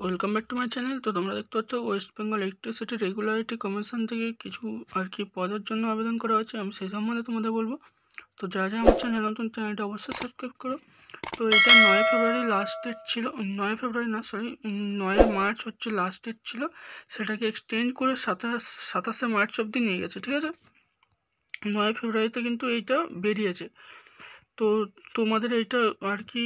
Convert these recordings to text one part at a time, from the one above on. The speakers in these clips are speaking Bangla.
Welcome back to my channel. তো তোমরা দেখতে পাচ্ছ West Bengal electricity regularity commission থেকে কিছু আর কি পদের জন্য আবেদন করা হয়েছে। আমি সেই সম্বন্ধে তোমাদের বলবো। তো যারা আমার চ্যানেল নতুন, চ্যানেলটা অবশ্যই সাবস্ক্রাইব করো। তো এটা 9 ফেব্রুয়ারি লাস্ট ডেট ছিল, 9 ফেব্রুয়ারি না সরি 9 মার্চ হচ্ছে লাস্ট ডেট ছিল। সেটাকে এক্সটেন্ড করে 27শে মার্চ অবধি নিয়ে গেছে, ঠিক আছে। 9 ফেব্রুয়ারিতে কিন্তু এইটা বেরিয়েছে। তো তোমাদের এইটা আর কি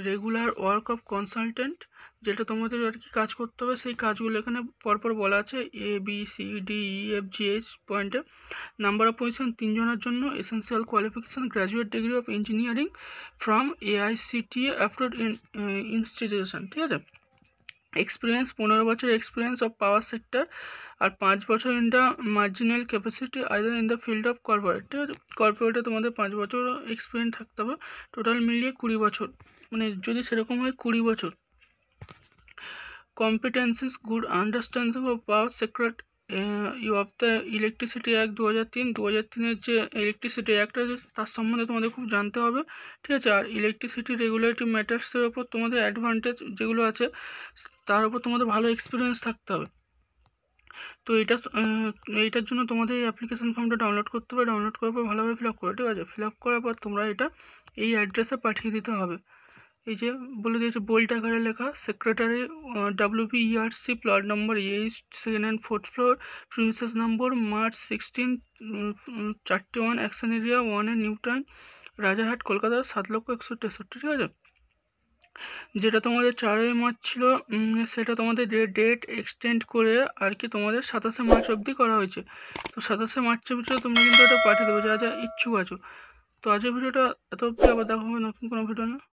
রেগুলার ওয়ার্ক অফ কনসালটেন্ট, যেটা তোমাদের আর কি কাজ করতে হবে, সেই কাজগুলো এখানে পরপর বলা আছে। ABCDEFGH পয়েন্টে নাম্বার অফ পজিশন 3 জনের জন্য। Essential qualification graduate degree of engineering from AICTE approved institution, ঠিক আছে। এক্সপিরিয়েন্স 15 বছর এক্সপিরিয়েন্স অফ পাওয়ার সেক্টর, আর 5 বছর in the marginal capacity either in the field of corporate, ঠিক আছে। কর্পোরেটে তোমাদের 5 বছর এক্সপিরিয়েন্স থাকতে হবে। টোটাল মিলিয়ে 20 বছর, মানে যদি সেরকম হয় 20 বছর। Competencies good understanding of power sector you of the electricity act 2003 যে ইলেকট্রিসিটি অ্যাক্ট আছে তার সম্বন্ধে তোমাদের খুব জানতে হবে, ঠিক আছে। আর ইলেকট্রিসিটি রেগুলেটরি ম্যাটার্সের ওপর তোমাদের অ্যাডভান্টেজ যেগুলো আছে তার উপর তোমাদের ভালো এক্সপিরিয়েন্স থাকতে হবে। তো এইটার জন্য তোমাদের এই অ্যাপ্লিকেশান ফর্মটা ডাউনলোড করতে হবে। ডাউনলোড করার পর ভালোভাবে ফিল আপ করো, ঠিক আছে। ফিল আপ করার পর তোমরা এটা এই অ্যাড্রেসে পাঠিয়ে দিতে হবে। এই যে বলে দিয়েছে বোল্ড আকারে লেখা, secretary WBERC plot number 8 second and 4th floor, premises number March 16, 4-1 action area 1 new town, Rajarhat, Kolkata 7,61,63, ঠিক আছে। যেটা তোমাদের 4 মার্চ ছিল, সেটা তোমাদের ডেট এক্সটেন্ড করে আর কি তোমাদের 27শে মার্চ অবধি করা হয়েছে। তো 27শে মার্চের ভিতরে তোমরা কিন্তু এটা পাঠিয়ে দেবে যা যা ইচ্ছুক আছো। তো আজকের ভিডিওটা এত অবধি, আবার দেখা হবে নতুন কোনো ভিডিও না।